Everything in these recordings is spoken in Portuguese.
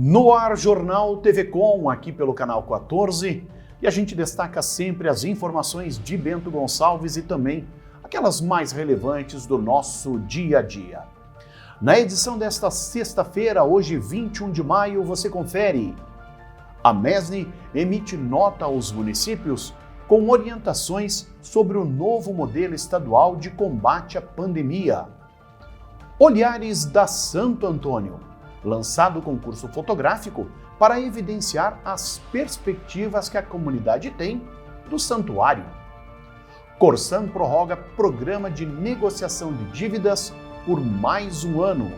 No ar, Jornal TV Com, aqui pelo canal 14, e a gente destaca sempre as informações de Bento Gonçalves e também aquelas mais relevantes do nosso dia a dia. Na edição desta sexta-feira, hoje 21 de maio, você confere. A MESNI emite nota aos municípios com orientações sobre o novo modelo estadual de combate à pandemia. Olhares da Santo Antônio. Lançado o concurso fotográfico para evidenciar as perspectivas que a comunidade tem do santuário. Corsan prorroga programa de negociação de dívidas por mais um ano.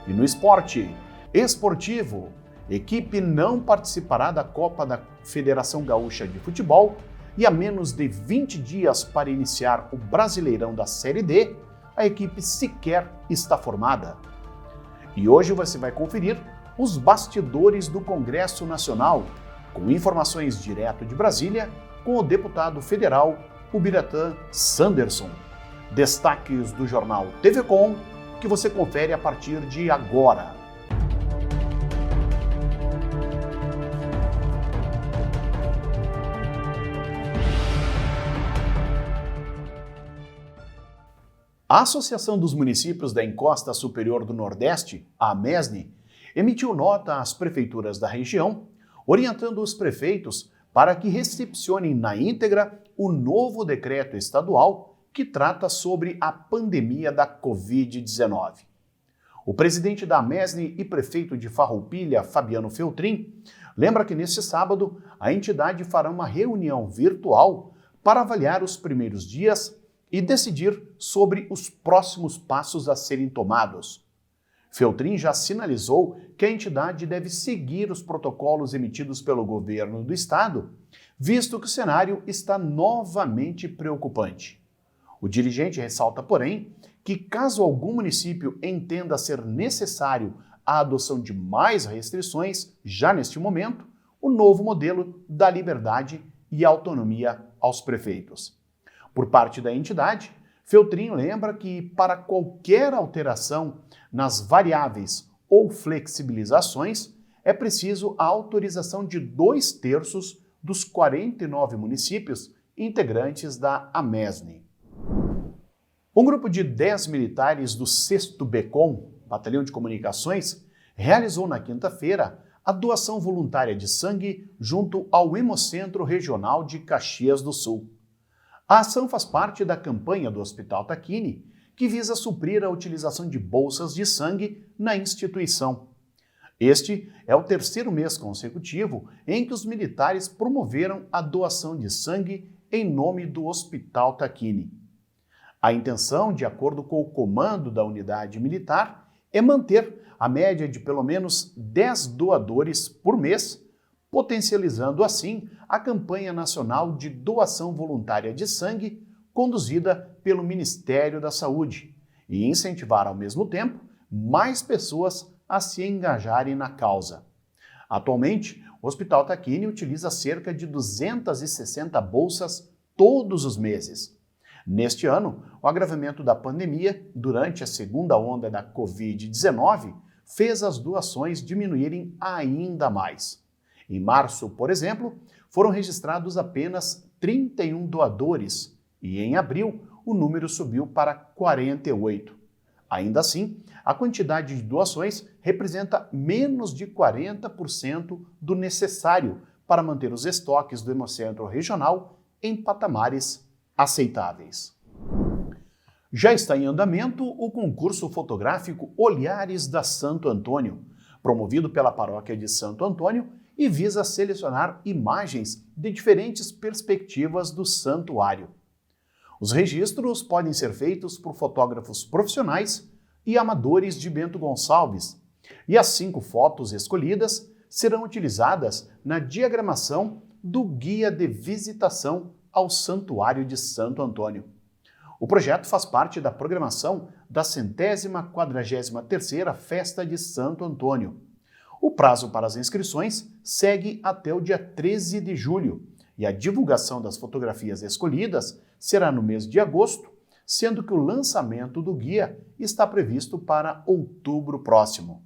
E no esporte esportivo, equipe não participará da Copa da Federação Gaúcha de Futebol e a menos de 20 dias para iniciar o Brasileirão da Série D, a equipe sequer está formada. E hoje você vai conferir os bastidores do Congresso Nacional, com informações direto de Brasília, com o deputado federal Ubiratã Sanderson. Destaques do jornal TV Com, que você confere a partir de agora. A Associação dos Municípios da Encosta Superior do Nordeste, a MESNI, emitiu nota às prefeituras da região, orientando os prefeitos para que recepcionem na íntegra o novo decreto estadual que trata sobre a pandemia da Covid-19. O presidente da MESNI e prefeito de Farroupilha, Fabiano Feltrin, lembra que neste sábado a entidade fará uma reunião virtual para avaliar os primeiros dias e decidir sobre os próximos passos a serem tomados. Feltrin já sinalizou que a entidade deve seguir os protocolos emitidos pelo governo do estado, visto que o cenário está novamente preocupante. O dirigente ressalta, porém, que caso algum município entenda ser necessário a adoção de mais restrições, já neste momento, o novo modelo dá liberdade e autonomia aos prefeitos. Por parte da entidade, Feltrin lembra que, para qualquer alteração nas variáveis ou flexibilizações, é preciso a autorização de 2/3 dos 49 municípios integrantes da AMESNI. Um grupo de 10 militares do 6º BECOM, Batalhão de Comunicações, realizou na quinta-feira a doação voluntária de sangue junto ao Hemocentro Regional de Caxias do Sul. A ação faz parte da campanha do Hospital Tacchini, que visa suprir a utilização de bolsas de sangue na instituição. Este é o 3º mês consecutivo em que os militares promoveram a doação de sangue em nome do Hospital Tacchini. A intenção, de acordo com o comando da unidade militar, é manter a média de pelo menos 10 doadores por mês, potencializando assim a campanha nacional de doação voluntária de sangue conduzida pelo Ministério da Saúde e incentivar ao mesmo tempo mais pessoas a se engajarem na causa. Atualmente, o Hospital Tacchini utiliza cerca de 260 bolsas todos os meses. Neste ano, o agravamento da pandemia durante a segunda onda da Covid-19 fez as doações diminuírem ainda mais. Em março, por exemplo, foram registrados apenas 31 doadores e em abril o número subiu para 48. Ainda assim, a quantidade de doações representa menos de 40% do necessário para manter os estoques do Hemocentro Regional em patamares aceitáveis. Já está em andamento o concurso fotográfico Olhares da Santo Antônio, promovido pela Paróquia de Santo Antônio e visa selecionar imagens de diferentes perspectivas do santuário. Os registros podem ser feitos por fotógrafos profissionais e amadores de Bento Gonçalves, e as 5 fotos escolhidas serão utilizadas na diagramação do Guia de Visitação ao Santuário de Santo Antônio. O projeto faz parte da programação da 143ª Festa de Santo Antônio. O prazo para as inscrições segue até o dia 13 de julho e a divulgação das fotografias escolhidas será no mês de agosto, sendo que o lançamento do guia está previsto para outubro próximo.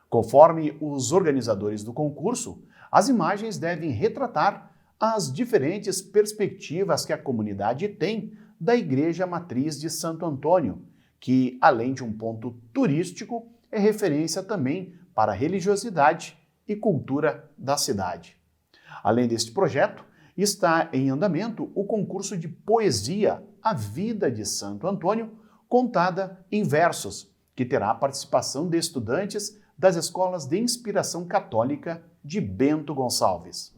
Conforme os organizadores do concurso, as imagens devem retratar as diferentes perspectivas que a comunidade tem da Igreja Matriz de Santo Antônio, que, além de um ponto turístico, é referência também para a religiosidade e cultura da cidade. Além deste projeto, está em andamento o concurso de poesia A Vida de Santo Antônio, contada em versos, que terá a participação de estudantes das escolas de inspiração católica de Bento Gonçalves.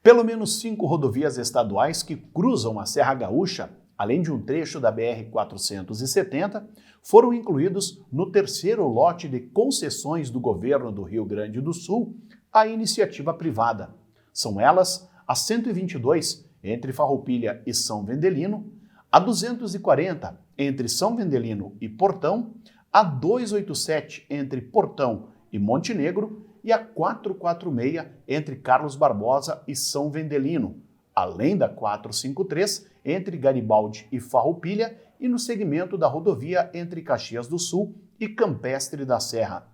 Pelo menos 5 rodovias estaduais que cruzam a Serra Gaúcha, além de um trecho da BR-470, foram incluídos no terceiro lote de concessões do governo do Rio Grande do Sul à iniciativa privada. São elas a 122, entre Farroupilha e São Vendelino, a 240, entre São Vendelino e Portão, a 287, entre Portão e Montenegro, e a 446, entre Carlos Barbosa e São Vendelino, além da 453, entre Garibaldi e Farroupilha, e no segmento da rodovia entre Caxias do Sul e Campestre da Serra.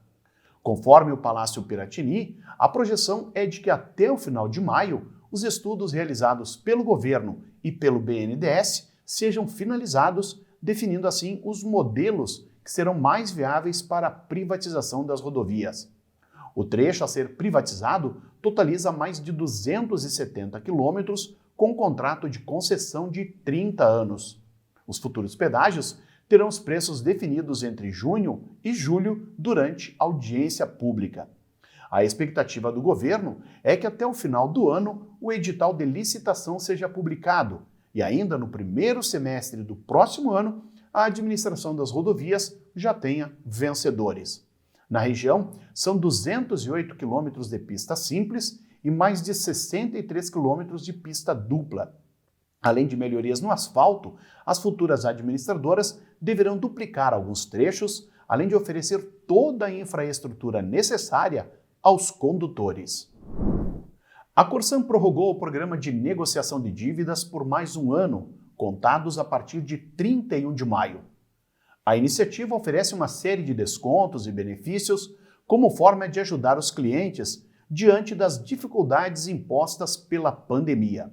Conforme o Palácio Piratini, a projeção é de que até o final de maio, os estudos realizados pelo governo e pelo BNDES sejam finalizados, definindo assim os modelos que serão mais viáveis para a privatização das rodovias. O trecho a ser privatizado totaliza mais de 270 quilômetros, com contrato de concessão de 30 anos. Os futuros pedágios terão os preços definidos entre junho e julho durante audiência pública. A expectativa do governo é que até o final do ano o edital de licitação seja publicado e ainda no primeiro semestre do próximo ano a administração das rodovias já tenha vencedores. Na região, são 208 quilômetros de pista simples e mais de 63 quilômetros de pista dupla. Além de melhorias no asfalto, as futuras administradoras deverão duplicar alguns trechos, além de oferecer toda a infraestrutura necessária aos condutores. A Corsan prorrogou o programa de negociação de dívidas por mais um ano, contados a partir de 31 de maio. A iniciativa oferece uma série de descontos e benefícios como forma de ajudar os clientes diante das dificuldades impostas pela pandemia.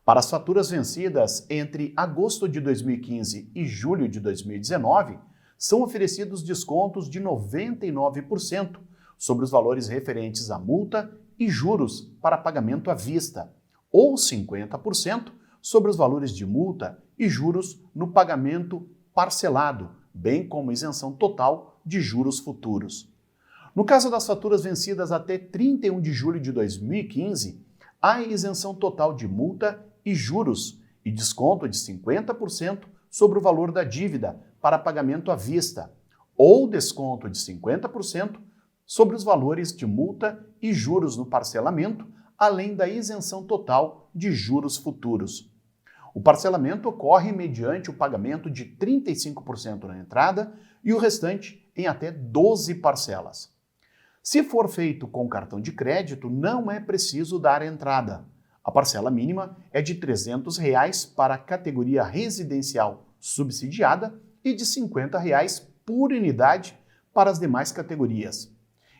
Para as faturas vencidas entre agosto de 2015 e julho de 2019, são oferecidos descontos de 99% sobre os valores referentes à multa e juros para pagamento à vista, ou 50% sobre os valores de multa e juros no pagamento parcelado, bem como isenção total de juros futuros. No caso das faturas vencidas até 31 de julho de 2015, há isenção total de multa e juros e desconto de 50% sobre o valor da dívida para pagamento à vista, ou desconto de 50% sobre os valores de multa e juros no parcelamento, além da isenção total de juros futuros. O parcelamento ocorre mediante o pagamento de 35% na entrada e o restante em até 12 parcelas. Se for feito com cartão de crédito, não é preciso dar entrada. A parcela mínima é de R$ 300 para a categoria residencial subsidiada e de R$ 50 por unidade para as demais categorias.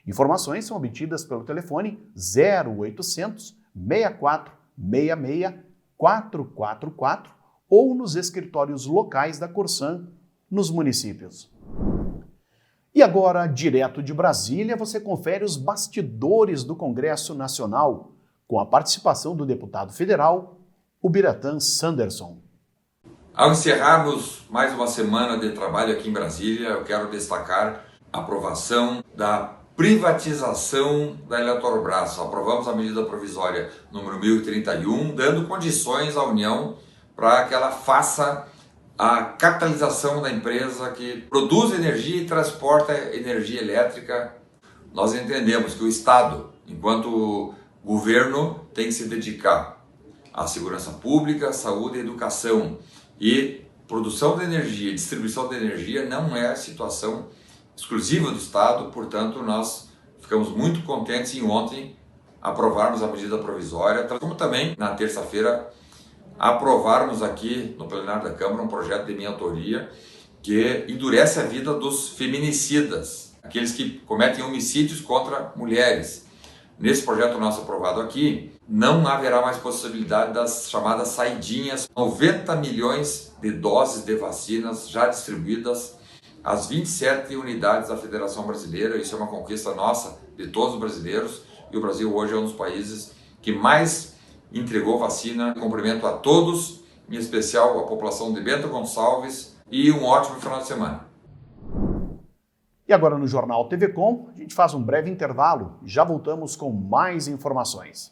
Informações são obtidas pelo telefone 0800 64 66 444 ou nos escritórios locais da Corsan nos municípios. E agora, direto de Brasília, você confere os bastidores do Congresso Nacional, com a participação do deputado federal, Ubiratã Sanderson. Ao encerrarmos mais uma semana de trabalho aqui em Brasília, eu quero destacar a aprovação da privatização da Eletrobras. Aprovamos a medida provisória número 1031, dando condições à União para que ela faça a capitalização da empresa que produz energia e transporta energia elétrica. Nós entendemos que o Estado, enquanto governo, tem que se dedicar à segurança pública, saúde e educação. E produção de energia, distribuição de energia não é situação exclusiva do Estado, portanto nós ficamos muito contentes em ontem aprovarmos a medida provisória, como também na terça-feira aprovarmos aqui no plenário da Câmara um projeto de minha autoria que endurece a vida dos feminicidas. aqueles que cometem homicídios contra mulheres. Nesse projeto nosso aprovado aqui, não haverá mais possibilidade das chamadas saidinhas. 90 milhões de doses de vacinas já distribuídas às 27 unidades da Federação Brasileira. Isso é uma conquista nossa, de todos os brasileiros, e o Brasil hoje é um dos países que mais entregou vacina. Cumprimento a todos, em especial a população de Bento Gonçalves, e um ótimo final de semana. E agora no Jornal TV Com, a gente faz um breve intervalo e já voltamos com mais informações.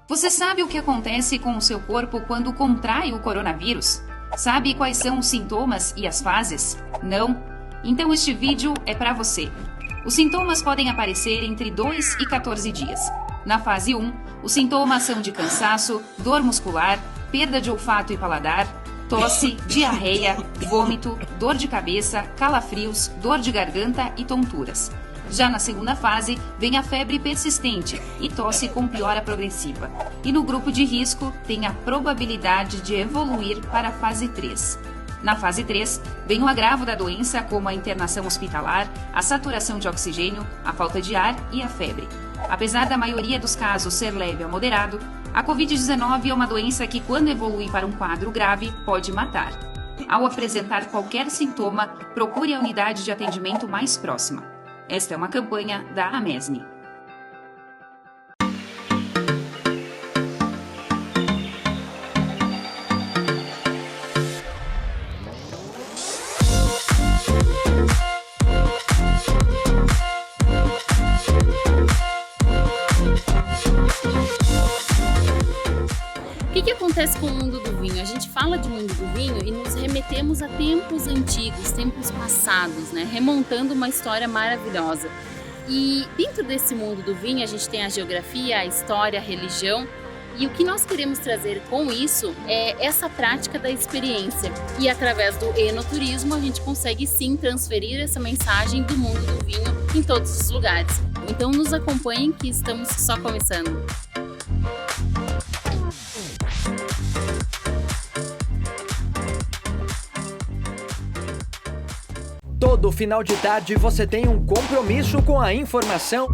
Você sabe o que acontece com o seu corpo quando contrai o coronavírus? Sabe quais são os sintomas e as fases? Não? Então este vídeo é para você. Os sintomas podem aparecer entre 2 e 14 dias. Na fase 1, os sintomas são de cansaço, dor muscular, perda de olfato e paladar, tosse, diarreia, vômito, dor de cabeça, calafrios, dor de garganta e tonturas. Já na segunda fase, vem a febre persistente e tosse com piora progressiva. E no grupo de risco, tem a probabilidade de evoluir para a fase 3. Na fase 3, vem o agravo da doença, como a internação hospitalar, a saturação de oxigênio, a falta de ar e a febre. Apesar da maioria dos casos ser leve a moderado, a Covid-19 é uma doença que, quando evolui para um quadro grave, pode matar. Ao apresentar qualquer sintoma, procure a unidade de atendimento mais próxima. Esta é uma campanha da Amesni. O que acontece com o mundo do vinho? A gente fala de mundo do vinho e nos remetemos a tempos antigos, tempos passados, né? Remontando uma história maravilhosa. E dentro desse mundo do vinho a gente tem a geografia, a história, a religião. E o que nós queremos trazer com isso é essa prática da experiência. E através do enoturismo a gente consegue sim transferir essa mensagem do mundo do vinho em todos os lugares. Então nos acompanhem que estamos só começando. Todo final de tarde você tem um compromisso com a informação.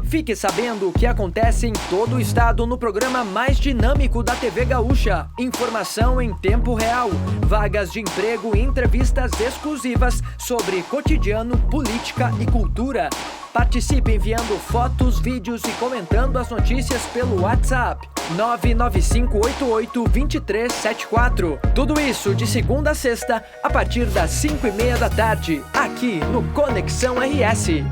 Fique sabendo o que acontece em todo o estado no programa mais dinâmico da TV Gaúcha. Informação em tempo real, vagas de emprego e entrevistas exclusivas sobre cotidiano, política e cultura. Participe enviando fotos, vídeos e comentando as notícias pelo WhatsApp 995882374. Tudo isso de segunda a sexta, a partir das 5:30 da tarde, aqui no Conexão RS.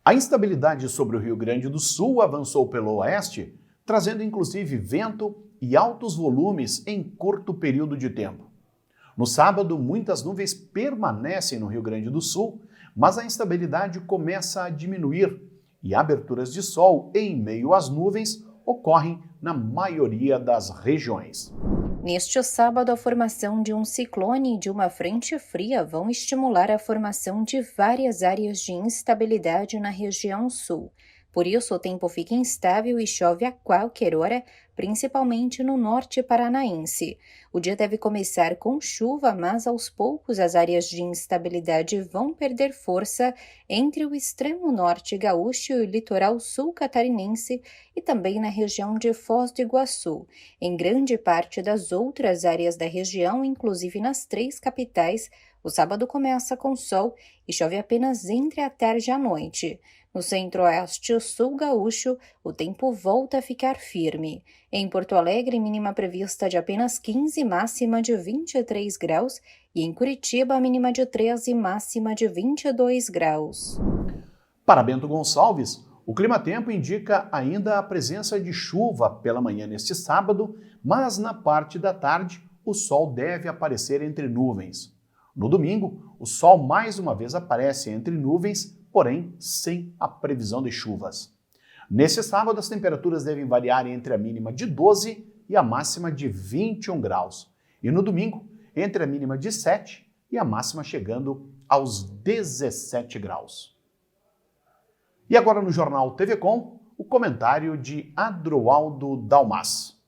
A instabilidade sobre o Rio Grande do Sul avançou pelo oeste, trazendo inclusive vento e altos volumes em curto período de tempo. No sábado, muitas nuvens permanecem no Rio Grande do Sul, mas a instabilidade começa a diminuir e aberturas de sol em meio às nuvens ocorrem na maioria das regiões. Neste sábado, a formação de um ciclone e de uma frente fria vão estimular a formação de várias áreas de instabilidade na região sul. Por isso, o tempo fica instável e chove a qualquer hora, principalmente no norte paranaense. O dia deve começar com chuva, mas aos poucos as áreas de instabilidade vão perder força entre o extremo norte gaúcho e o litoral sul catarinense e também na região de Foz do Iguaçu. Em grande parte das outras áreas da região, inclusive nas 3 capitais, o sábado começa com sol e chove apenas entre a tarde e a noite. No centro-oeste e sul gaúcho, o tempo volta a ficar firme. Em Porto Alegre, mínima prevista de apenas 15, máxima de 23 graus. E em Curitiba, mínima de 13, máxima de 22 graus. Para Bento Gonçalves, o clima-tempo indica ainda a presença de chuva pela manhã neste sábado, mas na parte da tarde o sol deve aparecer entre nuvens. No domingo, o sol mais uma vez aparece entre nuvens, porém sem a previsão de chuvas. Nesse sábado, as temperaturas devem variar entre a mínima de 12 e a máxima de 21 graus. E no domingo, entre a mínima de 7 e a máxima chegando aos 17 graus. E agora no Jornal TV Com, o comentário de Adroaldo Dalmas.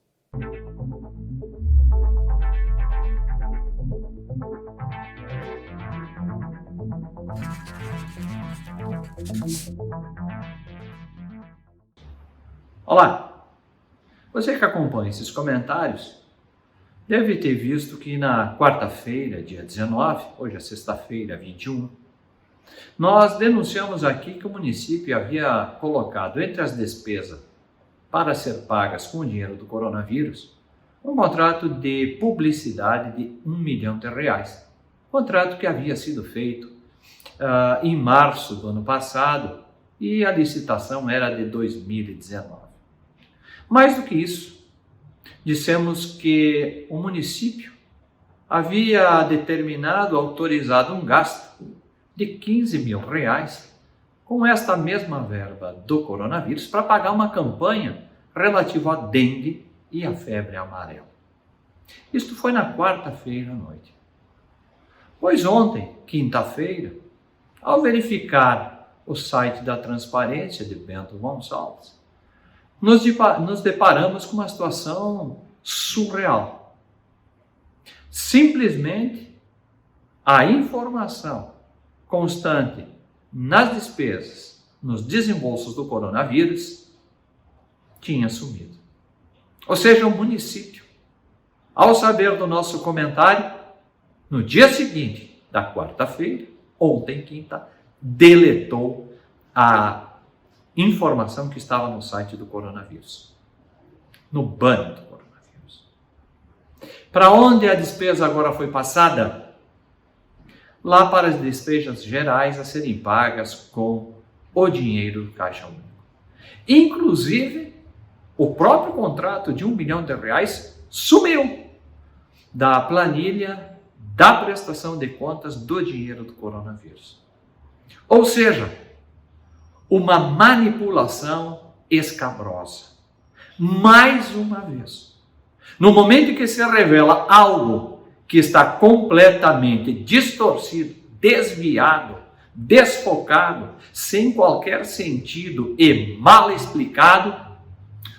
Olá! Você que acompanha esses comentários deve ter visto que na quarta-feira, dia 19, hoje é sexta-feira, 21, nós denunciamos aqui que o município havia colocado entre as despesas para ser pagas com o dinheiro do coronavírus um contrato de publicidade de R$1 milhão. Contrato que havia sido feito em março do ano passado e a licitação era de 2019. Mais do que isso, dissemos que o município havia determinado, autorizado um gasto de R$15 mil com esta mesma verba do coronavírus para pagar uma campanha relativa à dengue e à febre amarela. Isto foi na quarta-feira à noite. Pois ontem, quinta-feira, ao verificar o site da Transparência de Bento Gonçalves, nos deparamos com uma situação surreal. Simplesmente a informação constante nas despesas, nos desembolsos do coronavírus, tinha sumido. Ou seja, o município, ao saber do nosso comentário, no dia seguinte da quarta-feira, ontem, quinta, deletou a informação que estava no site do coronavírus, no banner do coronavírus. Para onde a despesa agora foi passada? Lá para as despesas gerais a serem pagas com o dinheiro do Caixa Único. Inclusive, o próprio contrato de R$1 milhão sumiu da planilha da prestação de contas do dinheiro do coronavírus. Ou seja, uma manipulação escabrosa. Mais uma vez, no momento em que se revela algo que está completamente distorcido, desviado, desfocado, sem qualquer sentido e mal explicado,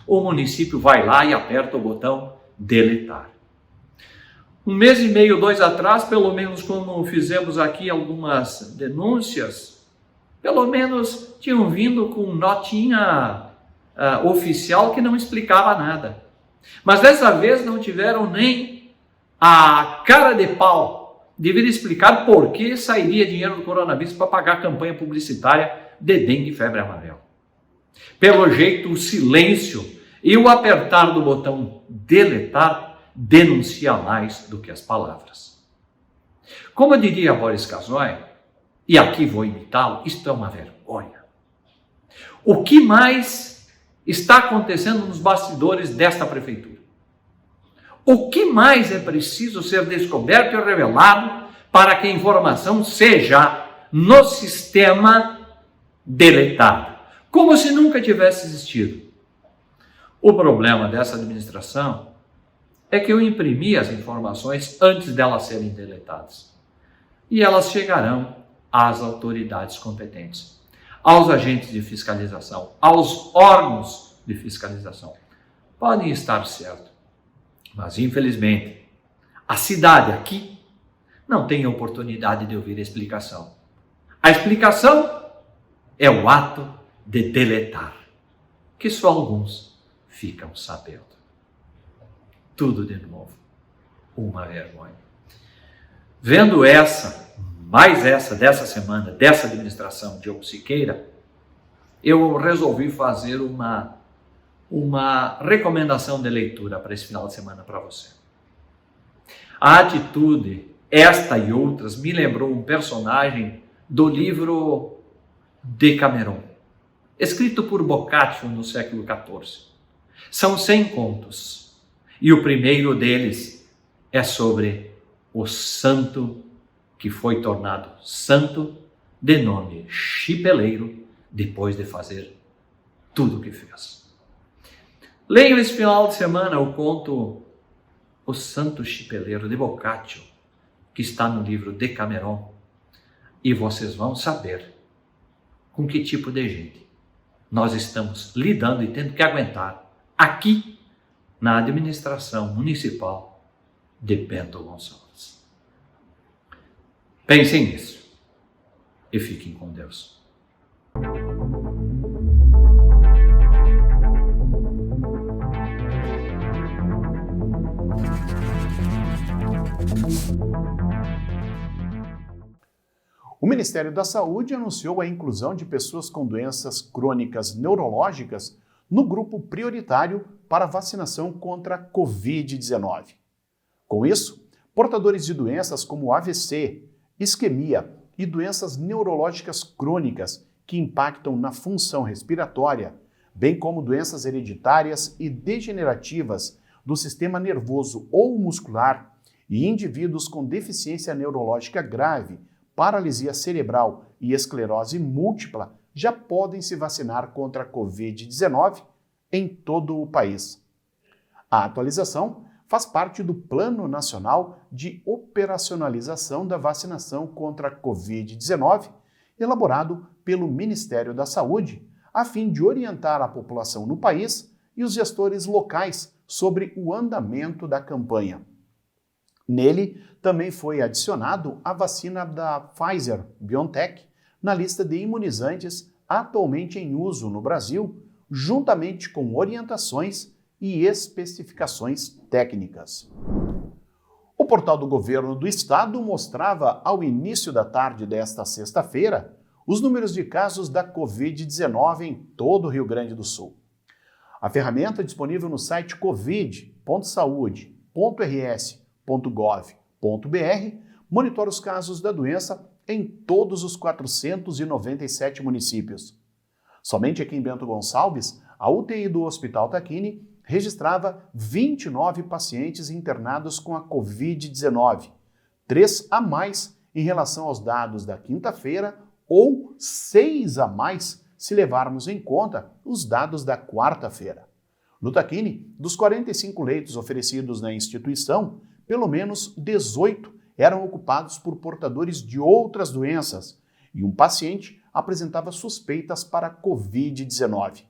o município vai lá e aperta o botão deletar. 1 mês e meio, 2 atrás, pelo menos como fizemos aqui algumas denúncias, pelo menos tinham vindo com notinha oficial que não explicava nada. Mas dessa vez não tiveram nem a cara de pau de vir explicar por que sairia dinheiro do coronavírus para pagar a campanha publicitária de dengue e febre amarela. Pelo jeito, o silêncio e o apertar do botão deletar denuncia mais do que as palavras. Como diria Boris Casoy, e aqui vou imitá-lo, isto é uma vergonha. O que mais está acontecendo nos bastidores desta prefeitura? O que mais é preciso ser descoberto e revelado para que a informação seja, no sistema, deletada? Como se nunca tivesse existido. O problema dessa administração é que eu imprimi as informações antes delas serem deletadas. E elas chegarão às autoridades competentes, aos agentes de fiscalização, aos órgãos de fiscalização. Podem estar certo, mas infelizmente a cidade aqui não tem oportunidade de ouvir a explicação. A explicação é o ato de deletar, que só alguns ficam sabendo. Tudo de novo, uma vergonha. Vendo mais essa dessa semana, dessa administração Diogo Siqueira, eu resolvi fazer uma recomendação de leitura para esse final de semana para você. A atitude, esta e outras, me lembrou um personagem do livro Decameron, escrito por Boccaccio no século XIV. São 100 contos, e o primeiro deles é sobre o santo que foi tornado santo, de nome Chipeleiro, depois de fazer tudo o que fez. Leiam esse final de semana o conto O Santo Chipeleiro, de Boccaccio, que está no livro Decameron, e vocês vão saber com que tipo de gente nós estamos lidando e tendo que aguentar aqui na administração municipal de Bento Gonçalves. Pensem nisso e fiquem com Deus. O Ministério da Saúde anunciou a inclusão de pessoas com doenças crônicas neurológicas no grupo prioritário para vacinação contra a Covid-19. Com isso, portadores de doenças como AVC, isquemia e doenças neurológicas crônicas que impactam na função respiratória, bem como doenças hereditárias e degenerativas do sistema nervoso ou muscular e indivíduos com deficiência neurológica grave, paralisia cerebral e esclerose múltipla já podem se vacinar contra a Covid-19 em todo o país. A atualização faz parte do Plano Nacional de Operacionalização da Vacinação contra a Covid-19, elaborado pelo Ministério da Saúde, a fim de orientar a população no país e os gestores locais sobre o andamento da campanha. Nele, também foi adicionado a vacina da Pfizer-BioNTech na lista de imunizantes atualmente em uso no Brasil, juntamente com orientações e especificações técnicas. O portal do Governo do Estado mostrava, ao início da tarde desta sexta-feira, os números de casos da Covid-19 em todo o Rio Grande do Sul. A ferramenta é disponível no site covid.saude.rs.gov.br monitora os casos da doença em todos os 497 municípios. Somente aqui em Bento Gonçalves, a UTI do Hospital Tacchini registrava 29 pacientes internados com a Covid-19, 3 a mais em relação aos dados da quinta-feira ou 6 a mais se levarmos em conta os dados da quarta-feira. No Tacchini, dos 45 leitos oferecidos na instituição, pelo menos 18 eram ocupados por portadores de outras doenças e um paciente apresentava suspeitas para a Covid-19.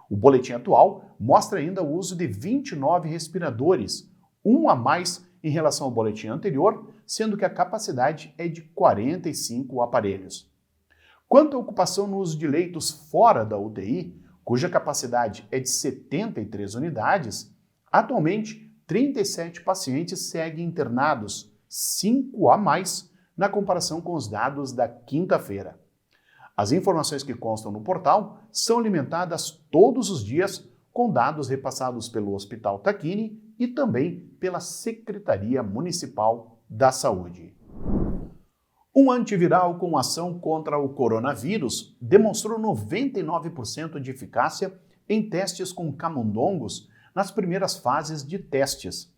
O boletim atual mostra ainda o uso de 29 respiradores, um a mais em relação ao boletim anterior, sendo que a capacidade é de 45 aparelhos. Quanto à ocupação no uso de leitos fora da UTI, cuja capacidade é de 73 unidades, atualmente 37 pacientes seguem internados, 5 a mais na comparação com os dados da quinta-feira. As informações que constam no portal são alimentadas todos os dias com dados repassados pelo Hospital Tacchini e também pela Secretaria Municipal da Saúde. Um antiviral com ação contra o coronavírus demonstrou 99% de eficácia em testes com camundongos nas primeiras fases de testes.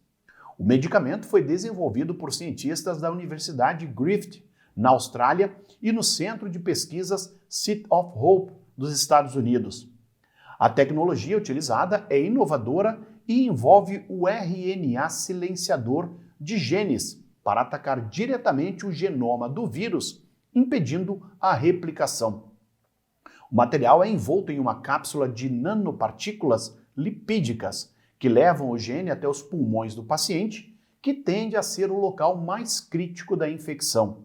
O medicamento foi desenvolvido por cientistas da Universidade Griffith, na Austrália, e no Centro de Pesquisas Seat of Hope, dos Estados Unidos. A tecnologia utilizada é inovadora e envolve o RNA silenciador de genes para atacar diretamente o genoma do vírus, impedindo a replicação. O material é envolto em uma cápsula de nanopartículas lipídicas que levam o gene até os pulmões do paciente, que tende a ser o local mais crítico da infecção.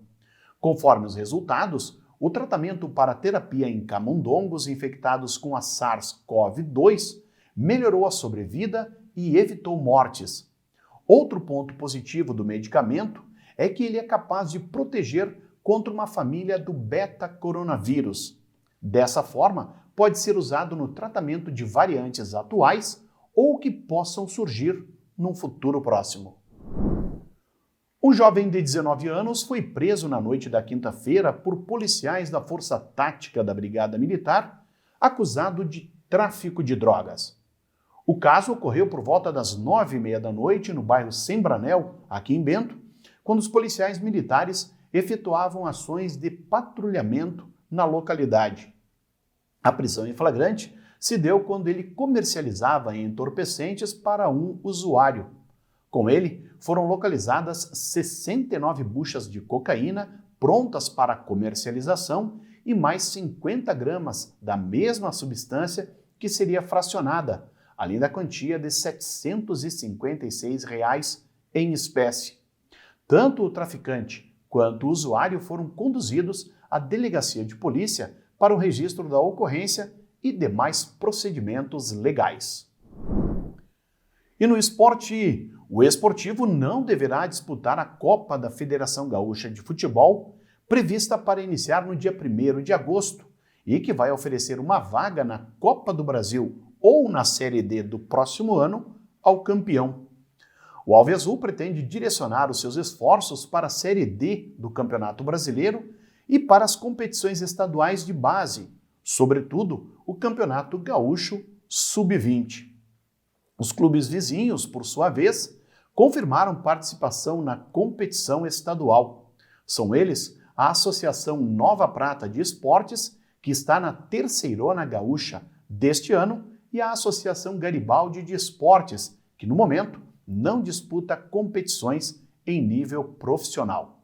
Conforme os resultados, o tratamento para terapia em camundongos infectados com a SARS-CoV-2 melhorou a sobrevida e evitou mortes. Outro ponto positivo do medicamento é que ele é capaz de proteger contra uma família do beta-coronavírus. Dessa forma, pode ser usado no tratamento de variantes atuais ou que possam surgir num futuro próximo. Um jovem de 19 anos foi preso na noite da quinta-feira por policiais da Força Tática da Brigada Militar, acusado de tráfico de drogas. O caso ocorreu por volta das 9h30 da noite no bairro Sembranel, aqui em Bento, quando os policiais militares efetuavam ações de patrulhamento na localidade. A prisão em flagrante se deu quando ele comercializava entorpecentes para um usuário. Com ele, foram localizadas 69 buchas de cocaína prontas para comercialização e mais 50 gramas da mesma substância que seria fracionada, além da quantia de R$ 756 em espécie. Tanto o traficante quanto o usuário foram conduzidos à delegacia de polícia para o registro da ocorrência e demais procedimentos legais. E no esporte, o Esportivo não deverá disputar a Copa da Federação Gaúcha de Futebol, prevista para iniciar no dia 1º de agosto e que vai oferecer uma vaga na Copa do Brasil ou na Série D do próximo ano ao campeão. O Alviazul pretende direcionar os seus esforços para a Série D do Campeonato Brasileiro e para as competições estaduais de base, sobretudo o Campeonato Gaúcho Sub-20. Os clubes vizinhos, por sua vez, confirmaram participação na competição estadual. São eles a Associação Nova Prata de Esportes, que está na Terceirona Gaúcha deste ano, e a Associação Garibaldi de Esportes, que no momento não disputa competições em nível profissional.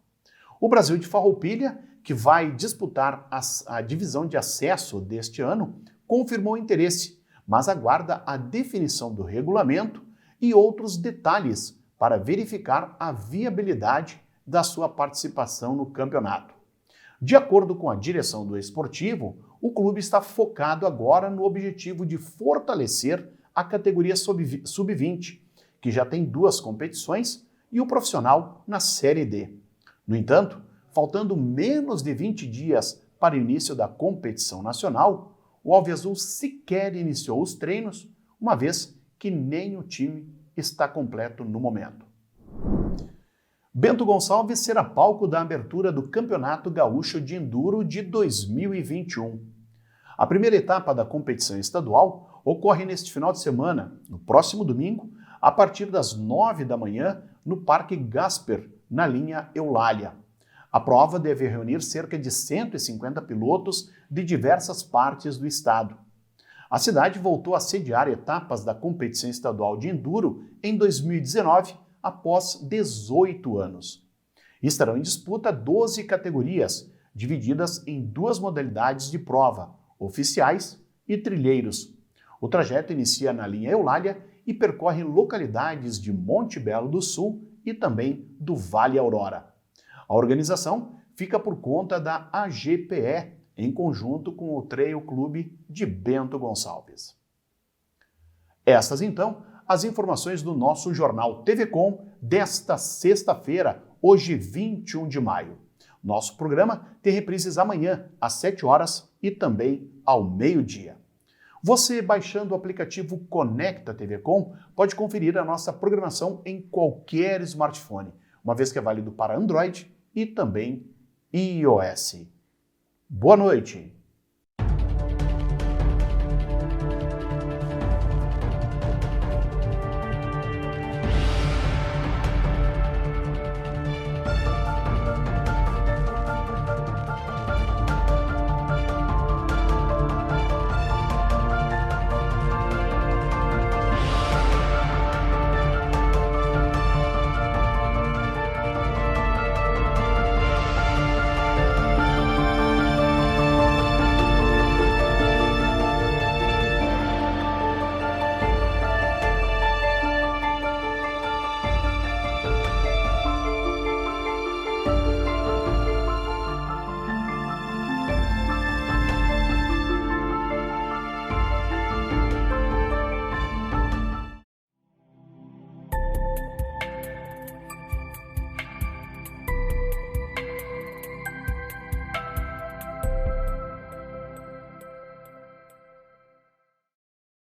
O Brasil de Farroupilha, que vai disputar a divisão de acesso deste ano, confirmou interesse, mas aguarda a definição do regulamento e outros detalhes para verificar a viabilidade da sua participação no campeonato. De acordo com a direção do Esportivo, o clube está focado agora no objetivo de fortalecer a categoria Sub-20, que já tem 2 competições, e o profissional na Série D. No entanto, faltando menos de 20 dias para o início da competição nacional, o Alviazul sequer iniciou os treinos, uma vez que nem o time está completo no momento. Bento Gonçalves será palco da abertura do Campeonato Gaúcho de Enduro de 2021. A primeira etapa da competição estadual ocorre neste final de semana, no próximo domingo, a partir das 9 da manhã, no Parque Gasper, na linha Eulália. A prova deve reunir cerca de 150 pilotos de diversas partes do estado. A cidade voltou a sediar etapas da competição estadual de Enduro em 2019, após 18 anos. Estarão em disputa 12 categorias, divididas em 2 modalidades de prova, oficiais e trilheiros. O trajeto inicia na linha Eulália e percorre localidades de Monte Belo do Sul e também do Vale Aurora. A organização fica por conta da AGPE, em conjunto com o Trail Clube de Bento Gonçalves. Estas, então, as informações do nosso jornal TV Com desta sexta-feira, hoje 21 de maio. Nosso programa tem reprises amanhã, às 7 horas e também ao meio-dia. Você, baixando o aplicativo Conecta TV Com, pode conferir a nossa programação em qualquer smartphone, uma vez que é válido para Android e também iOS. Boa noite!